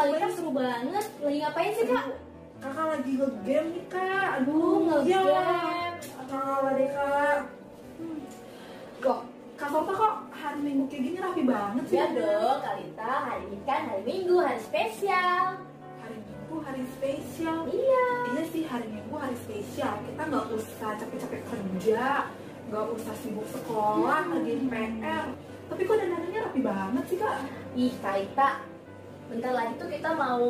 Kalita seru banget. Lagi ngapain sih Kak? Kakak lagi nge-game nih Kak. Nge-game. Kakak deh Kak. Loh, Kak Sorta kok hari Minggu kayak gini rapi banget sih? Ya dong Kalita, hari ini kan hari Minggu, hari spesial. Hari Minggu hari spesial. Iya. Iya sih, hari Minggu hari spesial. Kita nggak usah capek-capek kerja, nggak usah sibuk sekolah, ngerjain PR. Tapi kok dandanannya rapi banget sih Kak? Ih Kalita, bentar lagi tuh kita mau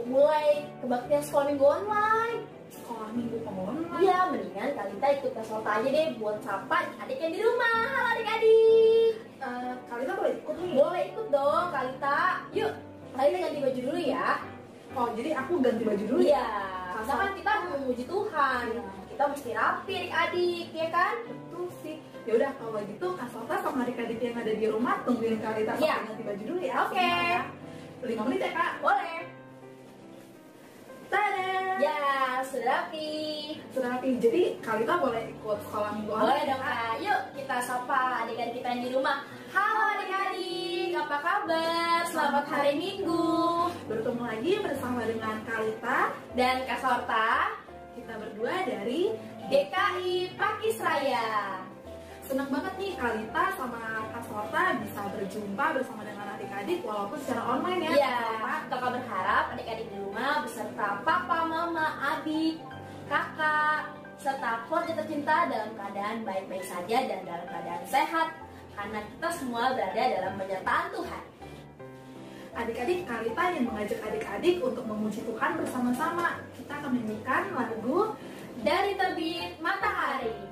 mulai kebaktian sekolah minggu online. Sekolah Minggu online. Iya, mendingan Kalita ikut Kak Sorta aja deh buat sapa adik yang di rumah. Halo adik-adik. Kalita boleh ikut nih? Boleh ikut dong Kalita. Yuk, Kalita ganti baju dulu ya. Oh, jadi aku ganti baju dulu ya? Iya, karena kan kita memuji Tuhan. Iya. Kita mesti rapi adik-adik, ya kan? Betul sih. Ya udah kalau gitu Kak Sorta sama adik-adik yang ada di rumah tungguin Kalita Iya. sampai ganti baju dulu ya. Oke. Sebentar ya. 5 menit ya Kak. Boleh. Tada. Ya, sudah rapi. Sudah rapi. Jadi Kalita boleh ikut sekolah Minggu online? Boleh dong Kak. Yuk kita sapa adik-adik kita yang di rumah. Halo adik-adik, apa kabar? Selamat hari Minggu. Bertemu lagi bersama dengan Kalita. Dan Kak Sorta, Kita berdua dari DKI Pakis Raya. senang banget nih Kalita sama Kak Sorta bisa berjumpa bersama dengan adik-adik walaupun secara online ya. Iya, Kak. kakak berharap adik-adik di rumah beserta papa, mama, adik, kakak, serta keluarga tercinta dalam keadaan baik-baik saja dan dalam keadaan sehat. Karena kita semua berada dalam penyertaan Tuhan. Adik-adik, Kalita yang mengajak adik-adik untuk memuji Tuhan bersama-sama. Kita akan menyanyikan lagu Dari Terbit Matahari.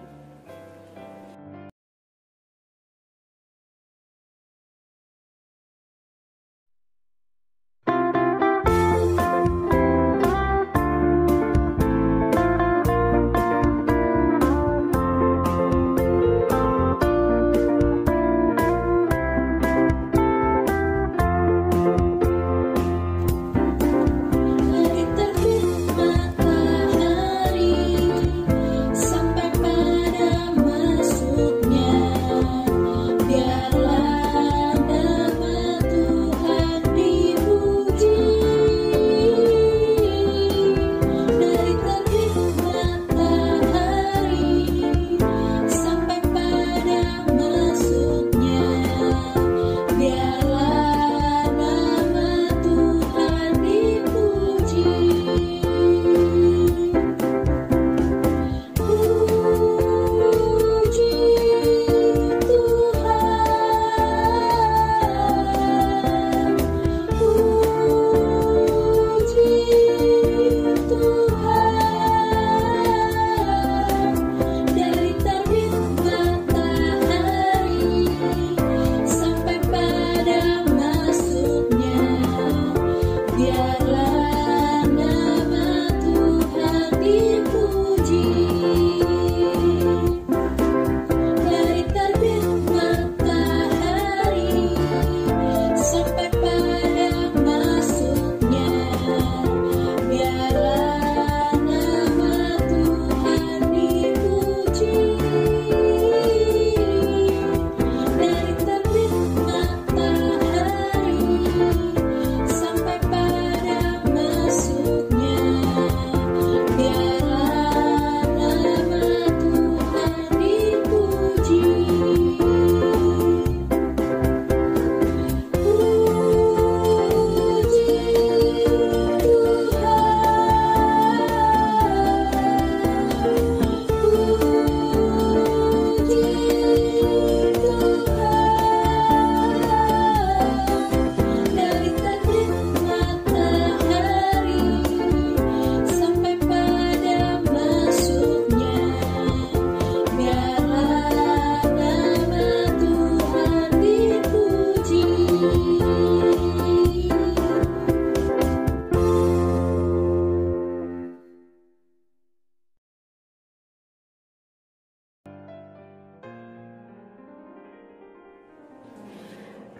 Dari terbit matahari sampai pada masuknya, biarlah nama Tuhan dipuji. Dari terbit matahari sampai pada masuknya, biarlah nama Tuhan dipuji. Puji Tuhan, puji Tuhan. Dari terbit matahari sampai pada masuknya, biarlah nama Tuhan dipuji. Dari terbit matahari sampai pada masuknya, biarlah nama Tuhan dipuji. Dari terbit matahari sampai pada masuknya, biarlah nama Tuhan dipuji. Dari terbit matahari sampai pada masuknya, biarlah nama Tuhan dipuji.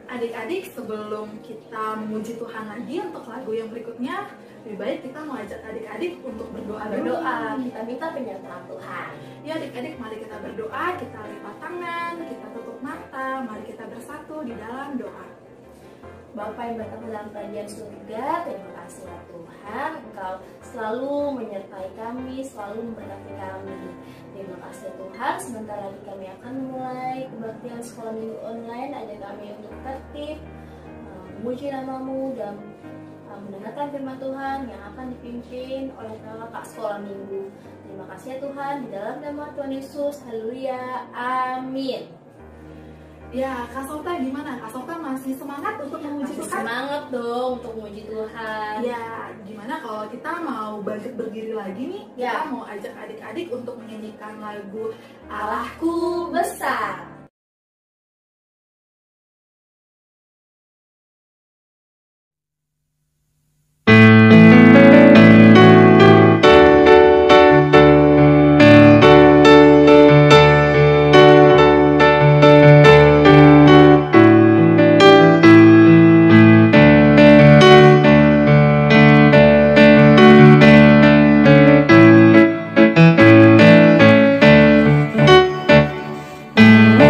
adik-adik, sebelum kita memuji Tuhan lagi untuk lagu yang berikutnya, lebih baik kita mengajak adik-adik untuk berdoa dulu. Berdoa, kita minta penyertaan Tuhan. Ya adik-adik, mari kita berdoa, kita lipat tangan, kita tutup mata, mari kita bersatu di dalam doa. Bapa yang bertata dalam kerajaan surga, terima kasih ya Tuhan, Engkau selalu menyertai kami, selalu memberkati kami. Terima kasih ya Tuhan, sebentar lagi kami akan mulai kebaktian sekolah minggu online. Ajak kami untuk tertib, memuji namamu, dan mendengarkan firman Tuhan yang akan dipimpin oleh kakak sekolah minggu. Terima kasih ya Tuhan, di dalam nama Tuhan Yesus, haleluya, amin. Ya, Kak Softa gimana? Kak Softa masih semangat untuk memuji Masih Tuhan? semangat dong untuk memuji Tuhan. Ya, gimana kalau kita mau bangkit berdiri lagi nih? Ya. Kita mau ajak adik-adik untuk menyanyikan lagu Allahku besar. Oh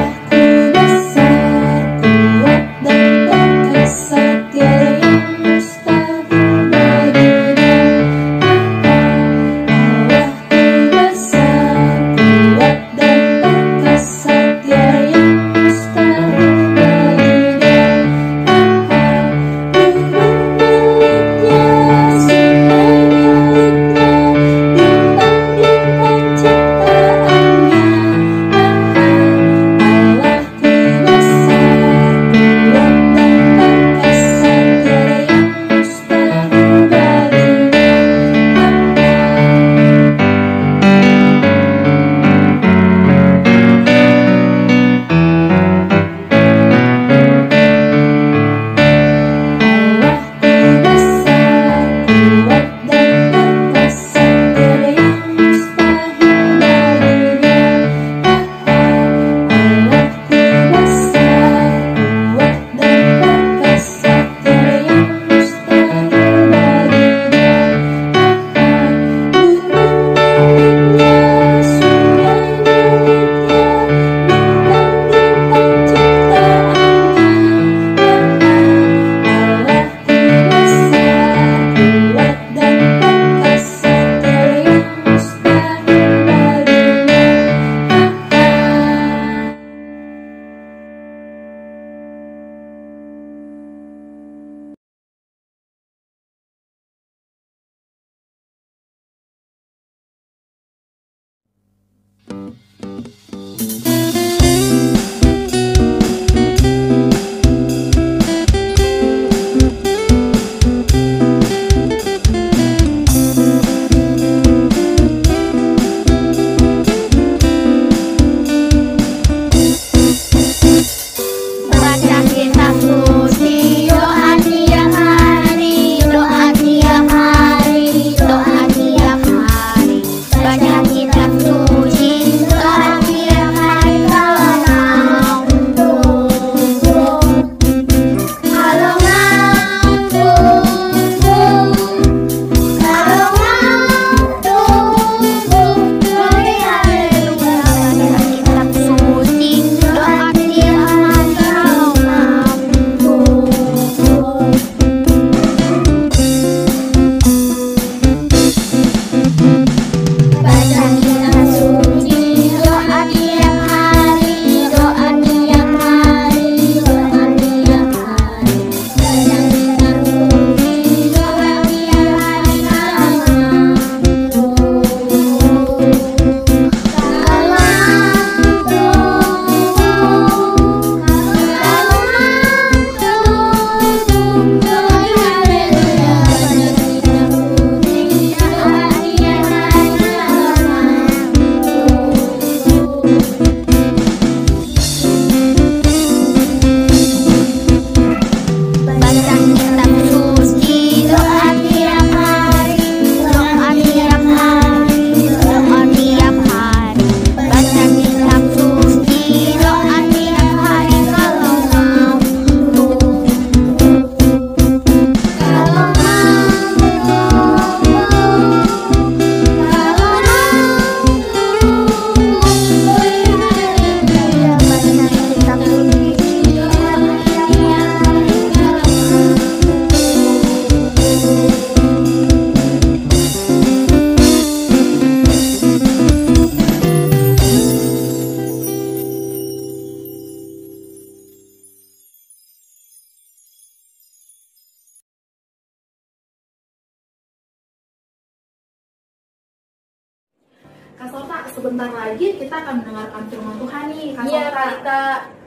Kak Sota, sebentar lagi kita akan mendengarkan firman Tuhan nih, Kak Iya Sota. Kak Lita,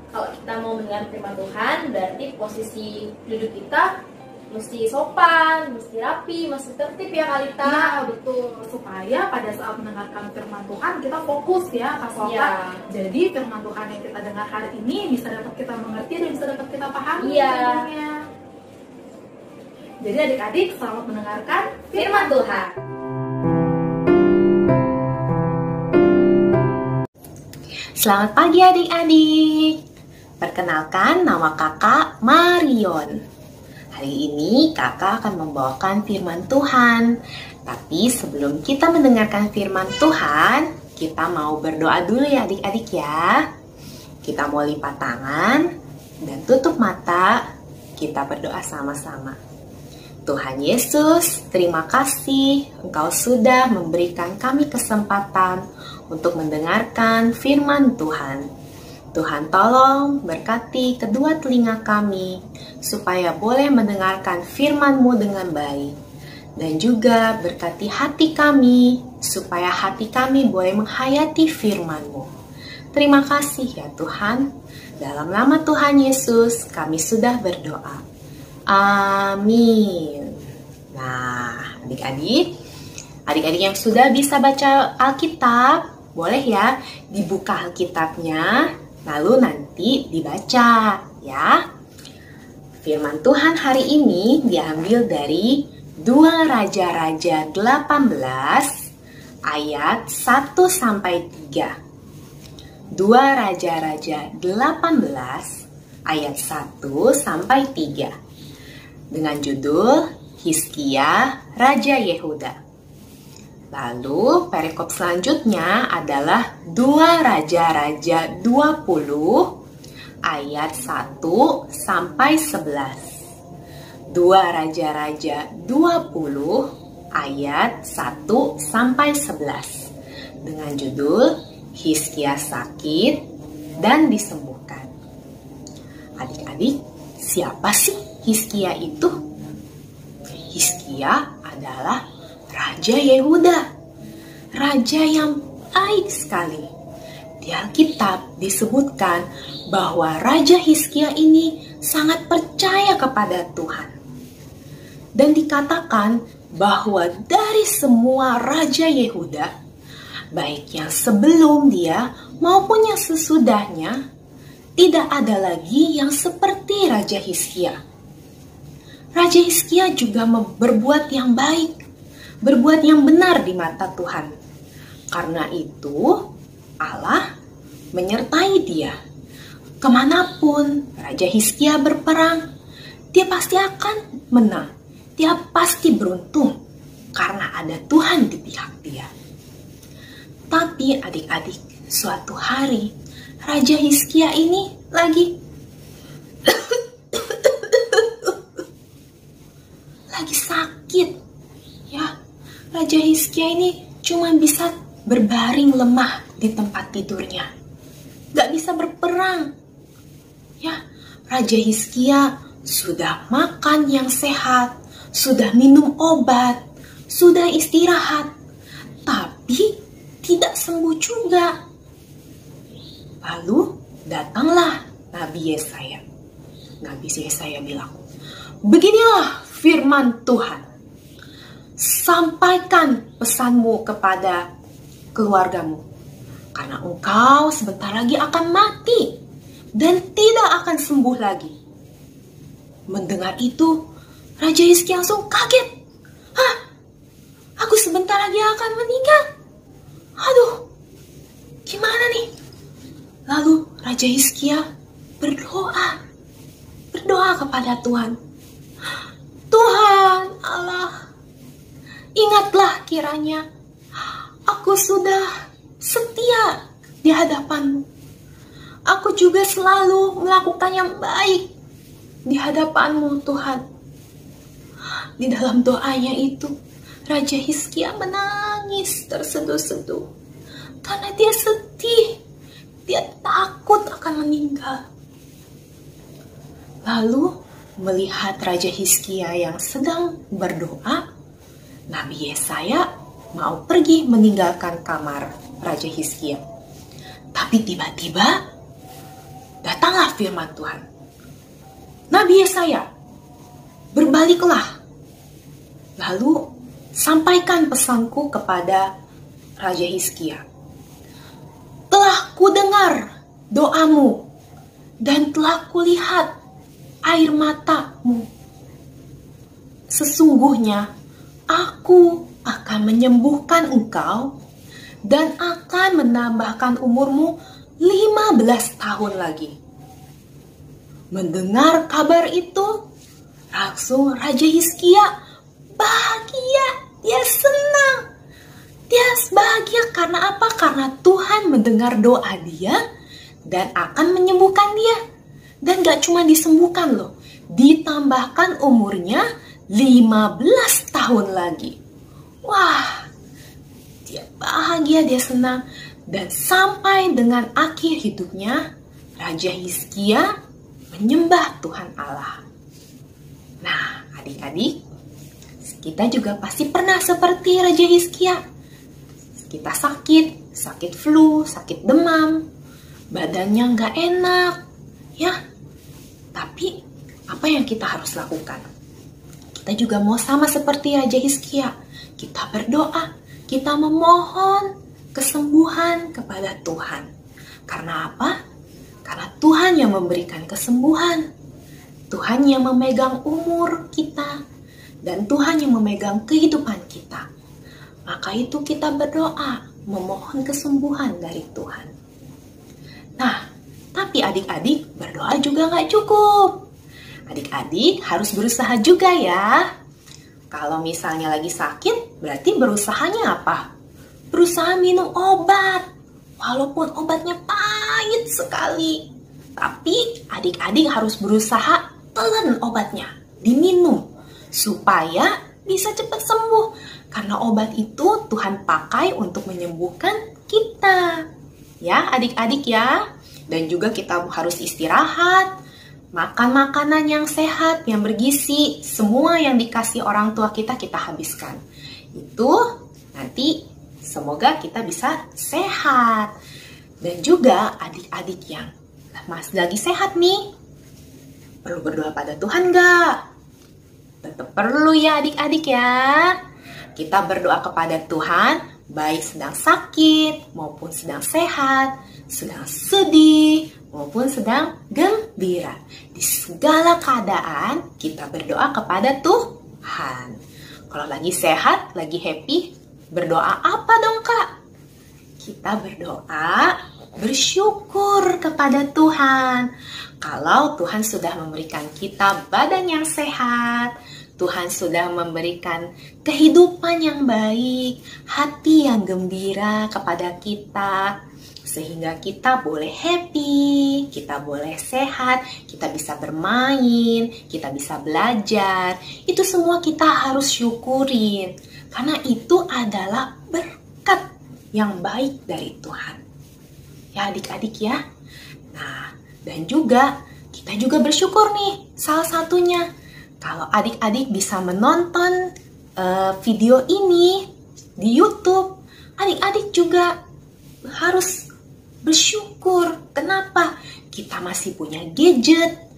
kalau kita mau mendengar firman Tuhan, berarti posisi duduk kita mesti sopan, mesti rapi, mesti tertib ya Kak Lita. Iya, betul. Supaya pada saat mendengarkan firman Tuhan kita fokus ya, Kak Sota. Iya. Jadi firman Tuhan yang kita dengar hari ini bisa dapat kita mengerti dan bisa dapat kita pahami. Iya. firman-Nya. Jadi adik-adik selamat mendengarkan Firman Tuhan. Selamat pagi adik-adik. Perkenalkan, nama kakak Marion. Hari ini kakak akan membawakan firman Tuhan. Tapi sebelum kita mendengarkan firman Tuhan, kita mau berdoa dulu ya adik-adik ya. Kita mau lipat tangan dan tutup mata. Kita berdoa sama-sama. Tuhan Yesus, terima kasih Engkau sudah memberikan kami kesempatan untuk mendengarkan firman Tuhan. Tuhan tolong berkati kedua telinga kami supaya boleh mendengarkan firman-Mu dengan baik. Dan juga berkati hati kami supaya hati kami boleh menghayati firman-Mu. Terima kasih ya Tuhan. Dalam nama Tuhan Yesus kami sudah berdoa. Amin. Nah, adik-adik yang sudah bisa baca Alkitab, boleh ya dibuka Alkitabnya, lalu nanti dibaca ya. Firman Tuhan hari ini diambil dari 2 Raja-Raja 18 ayat 1 sampai 3. 2 Raja-Raja 18 ayat 1 sampai 3. Dengan judul Hizkia Raja Yehuda. Lalu perikop selanjutnya adalah 2 Raja-Raja 20 ayat 1 sampai 11. 2 Raja-Raja 20 ayat 1 sampai 11 dengan judul Hizkia sakit dan disembuhkan. Adik-adik, siapa sih Hizkia itu? Hizkia adalah Raja Yehuda, raja yang baik sekali. Di Alkitab disebutkan bahwa Raja Hizkia ini sangat percaya kepada Tuhan. Dan dikatakan bahwa dari semua Raja Yehuda, baik yang sebelum dia maupun yang sesudahnya, tidak ada lagi yang seperti Raja Hizkia. Raja Hizkia juga berbuat yang baik, berbuat yang benar di mata Tuhan. Karena itu, Allah menyertai dia. Kemanapun Raja Hizkia berperang, dia pasti akan menang. Dia pasti beruntung karena ada Tuhan di pihak dia. Tapi adik-adik, suatu hari Raja Hizkia ini lagi sakit. Ya, Raja Hizkia ini cuma bisa berbaring lemah di tempat tidurnya. Gak bisa berperang. Ya, Raja Hizkia sudah makan yang sehat, sudah minum obat, sudah istirahat, tapi tidak sembuh juga. Lalu datanglah Nabi Yesaya. Nabi Yesaya bilang, beginilah firman Tuhan. Sampaikan pesanmu kepada keluargamu, karena engkau sebentar lagi akan mati dan tidak akan sembuh lagi. Mendengar itu, Raja Hizkia langsung kaget. Hah? Aku sebentar lagi akan meninggal? Aduh, gimana nih? Lalu Raja Hizkia berdoa kepada Tuhan. Tuhan Allah, ingatlah kiranya aku sudah setia di hadapan-Mu. Aku juga selalu melakukan yang baik di hadapan-Mu, Tuhan. Di dalam doanya itu, Raja Hizkia menangis terseduh-seduh karena dia sedih, dia takut akan meninggal. Lalu melihat Raja Hizkia yang sedang berdoa, Nabi Yesaya mau pergi meninggalkan kamar Raja Hizkia. Tapi tiba-tiba datanglah firman Tuhan. Nabi Yesaya, berbaliklah. Lalu sampaikan pesanku kepada Raja Hizkia. Telah kudengar doamu dan telah kulihat air matamu. Sesungguhnya aku akan menyembuhkan engkau dan akan menambahkan umurmu 15 tahun lagi. Mendengar kabar itu, langsung Raja Hizkia bahagia, dia senang. Dia bahagia karena apa? Karena Tuhan mendengar doa dia dan akan menyembuhkan dia. Dan gak cuma disembuhkan loh, ditambahkan umurnya 15 tahun lagi. Wah, dia bahagia, dia senang. Dan sampai dengan akhir hidupnya, Raja Hizkia menyembah Tuhan Allah. Nah, adik-adik, kita juga pasti pernah seperti Raja Hizkia. Kita sakit flu, sakit demam, badannya nggak enak, ya. Tapi apa yang kita harus lakukan? Kita juga mau sama seperti Raja Hizkia. Kita berdoa, kita memohon kesembuhan kepada Tuhan. Karena apa? Karena Tuhan yang memberikan kesembuhan. Tuhan yang memegang umur kita. Dan Tuhan yang memegang kehidupan kita. Maka itu kita berdoa, memohon kesembuhan dari Tuhan. Nah, tapi adik-adik berdoa juga nggak cukup. Adik-adik harus berusaha juga ya. Kalau misalnya lagi sakit, berarti berusahanya apa? Berusaha minum obat. Walaupun obatnya pahit sekali. Tapi adik-adik harus berusaha telan obatnya, diminum. Supaya bisa cepat sembuh. Karena obat itu Tuhan pakai untuk menyembuhkan kita. Ya adik-adik ya. Dan juga kita harus istirahat. Makan makanan yang sehat, yang bergizi. Semua yang dikasih orang tua kita, kita habiskan. Itu nanti semoga kita bisa sehat. Dan juga adik-adik yang masih lagi sehat nih. Perlu berdoa pada Tuhan nggak? Tetap perlu ya adik-adik ya. Kita berdoa kepada Tuhan baik sedang sakit maupun sedang sehat, sedang sedih maupun sedang gembira. Di segala keadaan kita berdoa kepada Tuhan. Kalau lagi sehat, lagi happy, berdoa apa dong Kak? Kita berdoa bersyukur kepada Tuhan. Kalau Tuhan sudah memberikan kita badan yang sehat, Tuhan sudah memberikan kehidupan yang baik, hati yang gembira kepada kita, sehingga kita boleh happy, kita boleh sehat, kita bisa bermain, kita bisa belajar. Itu semua kita harus syukurin, karena itu adalah berkat yang baik dari Tuhan. Ya adik-adik ya. Nah, dan juga kita juga bersyukur nih, salah satunya kalau adik-adik bisa menonton video ini di YouTube, adik-adik juga harus bersyukur. Kenapa? Kita masih punya gadget.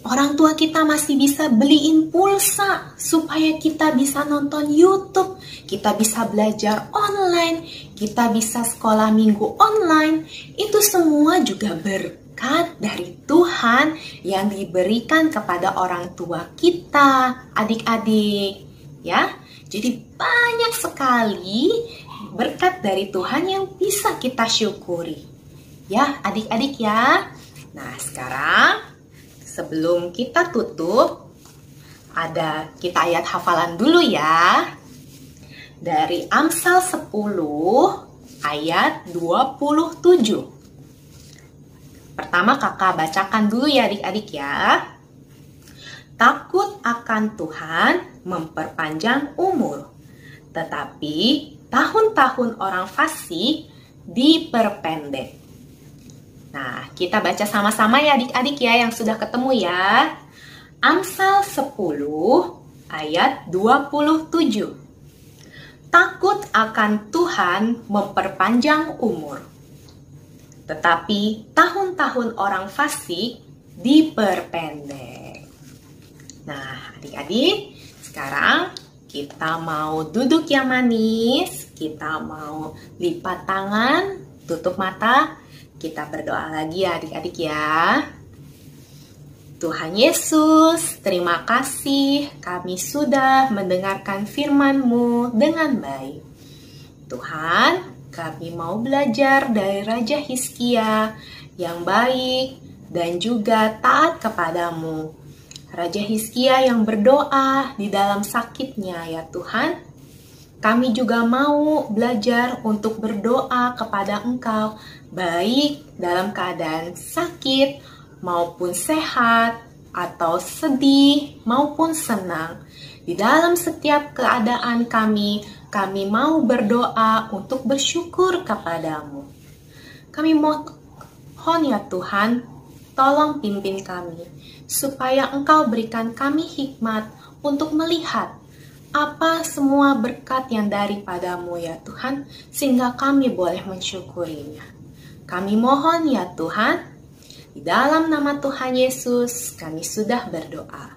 Orang tua kita masih bisa beliin pulsa supaya kita bisa nonton YouTube. Kita bisa belajar online. Kita bisa sekolah minggu online. Itu semua juga berkat dari Tuhan yang diberikan kepada orang tua kita, adik-adik. Ya, jadi banyak sekali berkat dari Tuhan yang bisa kita syukuri. Ya, adik-adik ya. Nah, sekarang sebelum kita tutup, kita ayat hafalan dulu ya. Dari Amsal 10 ayat 27. Pertama kakak bacakan dulu ya adik-adik ya. Takut akan Tuhan memperpanjang umur, tetapi tahun-tahun orang fasik diperpendek. Nah, kita baca sama-sama ya adik-adik ya yang sudah ketemu ya. Amsal 10 ayat 27. takut akan Tuhan memperpanjang umur. Tetapi tahun-tahun orang fasik diperpendek. Nah, adik-adik, sekarang kita mau duduk yang manis, kita mau lipat tangan, tutup mata, kita berdoa lagi ya adik-adik ya. Tuhan Yesus, terima kasih kami sudah mendengarkan firman-Mu dengan baik. Tuhan, kami mau belajar dari Raja Hizkia yang baik dan juga taat kepadamu. Raja Hizkia yang berdoa di dalam sakitnya ya Tuhan. Kami juga mau belajar untuk berdoa kepada Engkau, baik dalam keadaan sakit, maupun sehat, atau sedih, maupun senang. Di dalam setiap keadaan kami mau berdoa untuk bersyukur kepadamu. Kami mohon ya Tuhan, tolong pimpin kami, supaya Engkau berikan kami hikmat untuk melihat apa semua berkat yang daripadamu ya Tuhan, sehingga kami boleh mensyukurinya. Kami mohon ya Tuhan, di dalam nama Tuhan Yesus, kami sudah berdoa.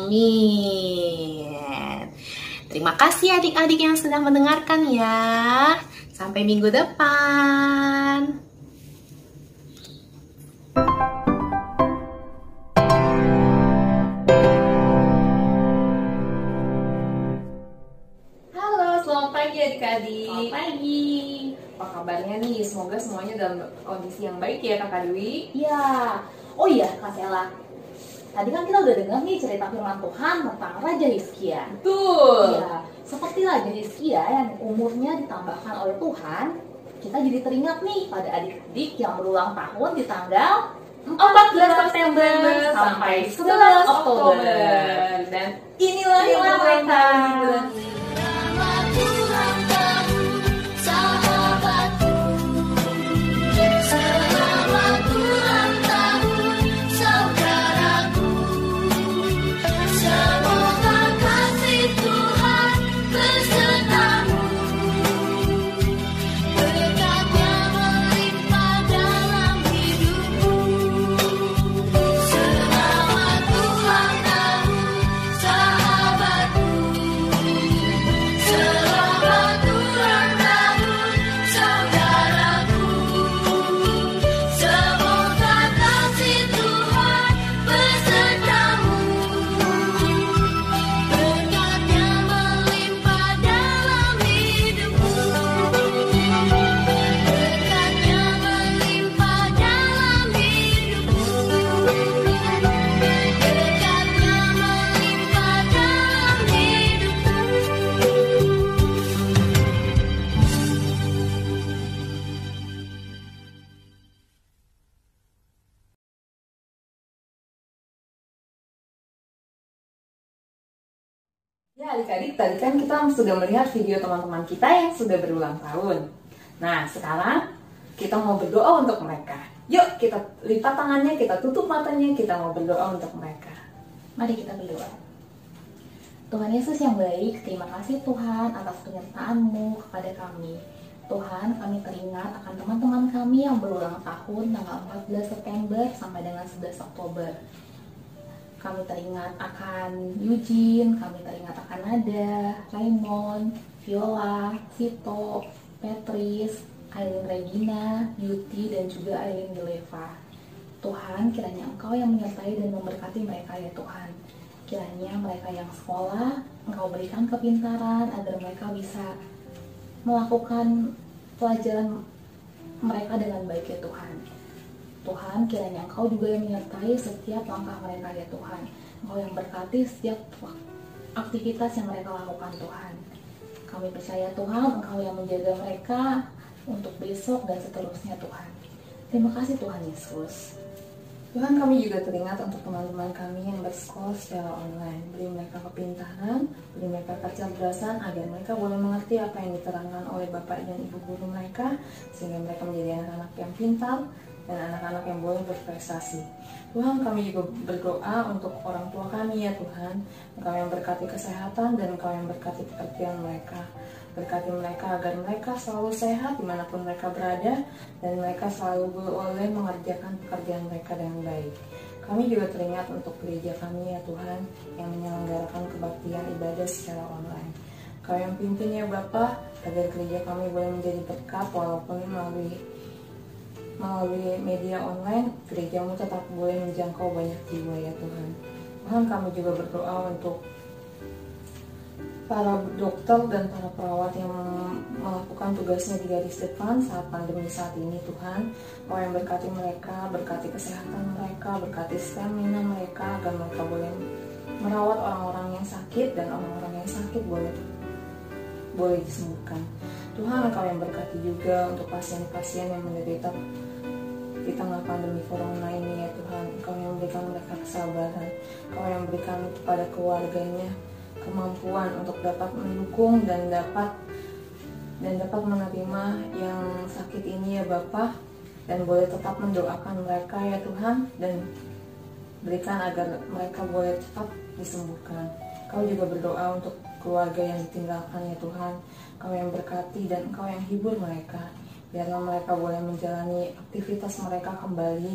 Amin. Terima kasih adik-adik yang sudah mendengarkan ya. Sampai minggu depan. Halo, selamat pagi adik-adik. Selamat pagi. Apa kabarnya nih? Semoga semuanya dalam kondisi yang baik ya Kakak Dwi. Iya. Oh iya, Kak Sela. Tadi kan kita udah dengar nih cerita firman Tuhan tentang Raja Hizkia. Betul. Iya, seperti Raja Hizkia yang umurnya ditambahkan oleh Tuhan, kita jadi teringat nih pada adik-adik yang berulang tahun di tanggal 14 September sampai 11 Oktober. Dan inilah yang mereka. Selamat ulang tahun sahabatku. Selamat ulang tahun saudaraku. Semoga kasih Tuhan besertamu. Berkatnya melimpah dalam hidupmu. Selamat ulang tahun sahabatku. Selamat ulang tahun saudaraku. Semoga kasih Tuhan besertamu. Berkatnya melimpah dalam hidupmu. Berkatnya melimpah dalam hidupmu. Berkatnya melimpah dalam hidupmu. Ya adik-adik, tadi kan kita sudah melihat video teman-teman kita yang sudah berulang tahun. Nah, sekarang kita mau berdoa untuk mereka. Yuk, kita lipat tangannya, kita tutup matanya, kita mau berdoa untuk mereka. Mari kita berdoa. Tuhan Yesus yang baik, terima kasih Tuhan atas penyertaan-Mu kepada kami. Tuhan, kami teringat akan teman-teman kami yang berulang tahun tanggal 14 September sampai dengan 11 Oktober. Kami teringat akan Eugene, kami teringat akan Nada, Raymond, Viola, Sito, Petris, Aileen Regina, Yuti, dan juga Aileen Deleva. Tuhan, kiranya Engkau yang menyertai dan memberkati mereka ya Tuhan. Kiranya mereka yang sekolah, Engkau berikan kepintaran agar mereka bisa melakukan pelajaran mereka dengan baik ya Tuhan. Tuhan, kiranya Engkau juga yang menyertai setiap langkah mereka ya Tuhan. Engkau yang berkati setiap aktivitas yang mereka lakukan Tuhan. Kami percaya Tuhan, Engkau yang menjaga mereka untuk besok dan seterusnya Tuhan. Terima kasih Tuhan Yesus. Tuhan, kami juga teringat untuk teman-teman kami yang bersekolah secara online. Beri mereka kepintaran, beri mereka kecerdasan agar mereka boleh mengerti apa yang diterangkan oleh Bapak dan Ibu guru mereka, sehingga mereka menjadi anak-anak yang pintar dan anak-anak yang boleh berprestasi. Tuhan, kami juga berdoa untuk orang tua kami ya Tuhan. Engkau yang berkati kesehatan dan Engkau yang berkati pekerjaan mereka. Berkati mereka agar mereka selalu sehat dimanapun mereka berada, dan mereka selalu boleh mengerjakan pekerjaan mereka dengan baik. Kami juga teringat untuk gereja kami ya Tuhan, yang menyelenggarakan kebaktian ibadah secara online. Kau yang pimpin ya Bapa, agar gereja kami boleh menjadi berkat walaupun melalui media online, gerejamu tetap boleh menjangkau banyak jiwa ya Tuhan. Tuhan, kami juga berdoa untuk para dokter dan para perawat yang melakukan tugasnya di garis depan saat pandemi saat ini Tuhan. Kau yang berkati mereka, berkati kesehatan mereka, berkati stamina mereka, agar mereka boleh merawat orang-orang yang sakit dan orang-orang yang sakit boleh disembuhkan. Tuhan, Engkau yang berkati juga untuk pasien-pasien yang menderita di tengah pandemi corona ini ya Tuhan. Engkau yang memberikan mereka kesabaran, Engkau yang memberikan kepada keluarganya kemampuan untuk dapat mendukung dan dapat menerima yang sakit ini ya Bapa, dan boleh tetap mendoakan mereka ya Tuhan, dan berikan agar mereka boleh cepat disembuhkan. Kau juga berdoa untuk keluarga yang ditinggalkan ya Tuhan. Kau yang berkati dan Engkau yang hibur mereka, biarlah mereka boleh menjalani aktivitas mereka kembali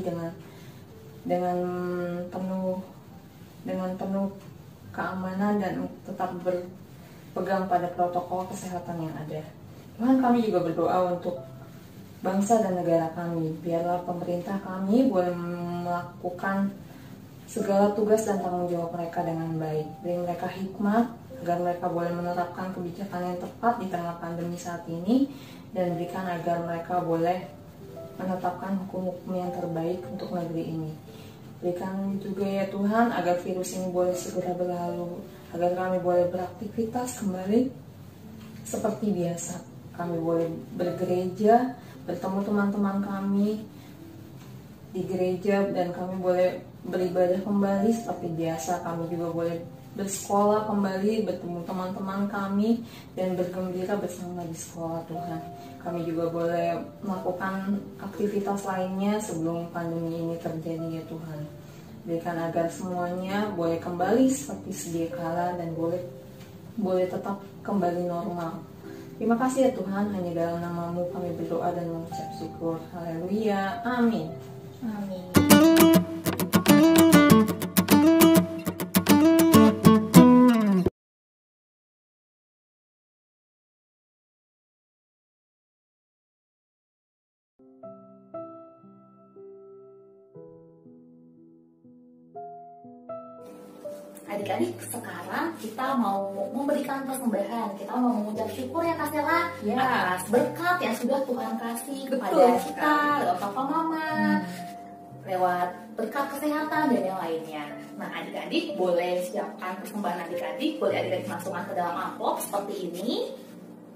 dengan penuh keamanan dan tetap berpegang pada protokol kesehatan yang ada. Tuhan, kami juga berdoa untuk bangsa dan negara kami. Biarlah pemerintah kami boleh melakukan segala tugas dan tanggung jawab mereka dengan baik. Beri mereka hikmat agar mereka boleh menerapkan kebijakan yang tepat di tengah pandemi saat ini, dan berikan agar mereka boleh menetapkan hukum-hukum yang terbaik untuk negeri ini. Berikan juga ya Tuhan agar virus ini boleh segera berlalu, agar kami boleh beraktivitas kembali seperti biasa. Kami boleh bergereja, bertemu teman-teman kami di gereja, dan kami boleh beribadah kembali seperti biasa. Kami juga boleh bersekolah kembali, bertemu teman-teman kami, dan bergembira bersama di sekolah Tuhan. Kami juga boleh melakukan aktivitas lainnya sebelum pandemi ini terjadi ya Tuhan. Berikan agar semuanya boleh kembali seperti sedia kala dan boleh tetap kembali normal. Terima kasih ya Tuhan, hanya dalam nama-Mu kami berdoa dan mengucap syukur. Haleluya, amin. Amin. Adik-adik, sekarang kita mau memberikan persembahan. Kita mau mengucap syukur ya Kak Sela, Ya. atas berkat yang sudah Tuhan kasih kepada Betul kita sekali. lewat Papa Mama, lewat berkat kesehatan dan yang lainnya. Nah, adik-adik boleh siapkan persembahan adik-adik, boleh adik-adik masukkan ke dalam amplop seperti ini.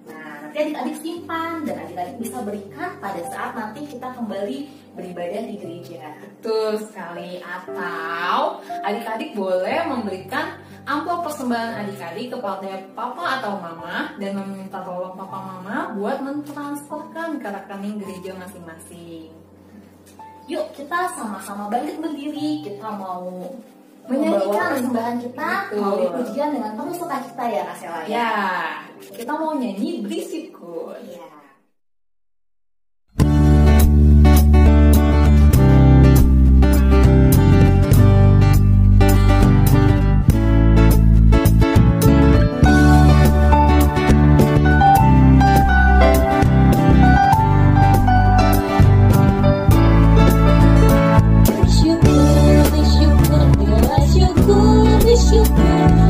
Nah, nanti adik-adik simpan dan adik-adik bisa berikan pada saat nanti kita kembali beribadah di gereja. Betul sekali. Atau adik-adik boleh memberikan amplop persembahan adik-adik kepada papa atau mama dan meminta tolong papa mama buat mentransferkan ke rekening gereja masing-masing. Yuk, kita sama-sama bangkit berdiri. Kita mau Menyanyikan. menyanyikan persembahan kita Betul. melalui pujian dengan penuh sukacita ya Kak Sela ya. Ya, kita mau nyanyi beri syukur. Iya.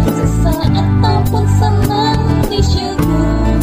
Sesaat ataupun senang bersyukur.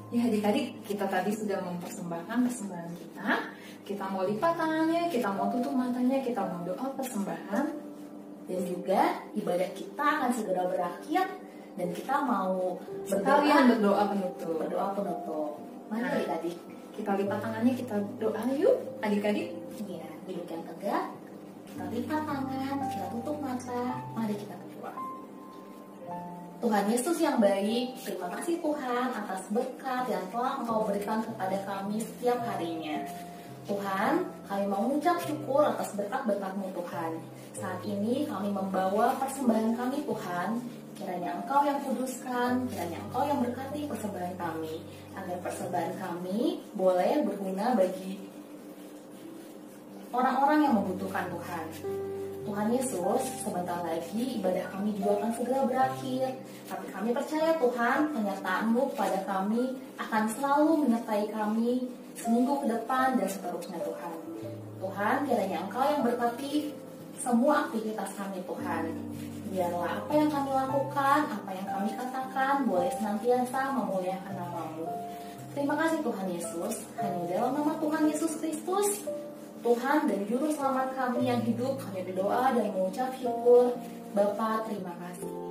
Ya adik-adik, kita tadi sudah mempersembahkan persembahan kita. Kita mau lipat tangannya, kita mau tutup matanya, kita mau doa persembahan. Dan juga ibadah kita akan segera berakhir dan kita mau Sekalian berdoa penutup. berdoa penutup. Mari Nah. adik-adik. Kita lipat tangannya, kita doa yuk adik-adik. Ya, duduk yang tegak. Kita lipat tangan, kita tutup mata. Mari kita berdoa. Tuhan Yesus yang baik, terima kasih Tuhan atas berkat yang telah Engkau berikan kepada kami setiap harinya. Tuhan, kami mau mengucap syukur atas berkat-berkat-Mu Tuhan. Saat ini kami membawa persembahan kami Tuhan. Kiranya Engkau yang kuduskan, kiranya Engkau yang berkati persembahan kami, agar persembahan kami boleh berguna bagi orang-orang yang membutuhkan Tuhan. Tuhan Yesus, sebentar lagi ibadah kami juga akan segera berakhir. Tapi kami percaya Tuhan, penyertaan-Mu kepada kami akan selalu menyertai kami seminggu ke depan dan seterusnya Tuhan. Tuhan, kiranya Engkau yang berkati semua aktivitas kami Tuhan. Biarlah apa yang kami lakukan, apa yang kami katakan boleh senantiasa memuliakan nama-Mu. Terima kasih Tuhan Yesus, hanya dalam nama Tuhan Yesus Kristus, Tuhan dan Juru Selamat kami yang hidup, kami berdoa dan mengucap syukur. Bapa, terima kasih.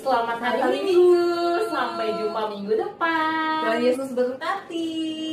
Selamat hari Minggu, sampai jumpa minggu depan. Tuhan Yesus berkati.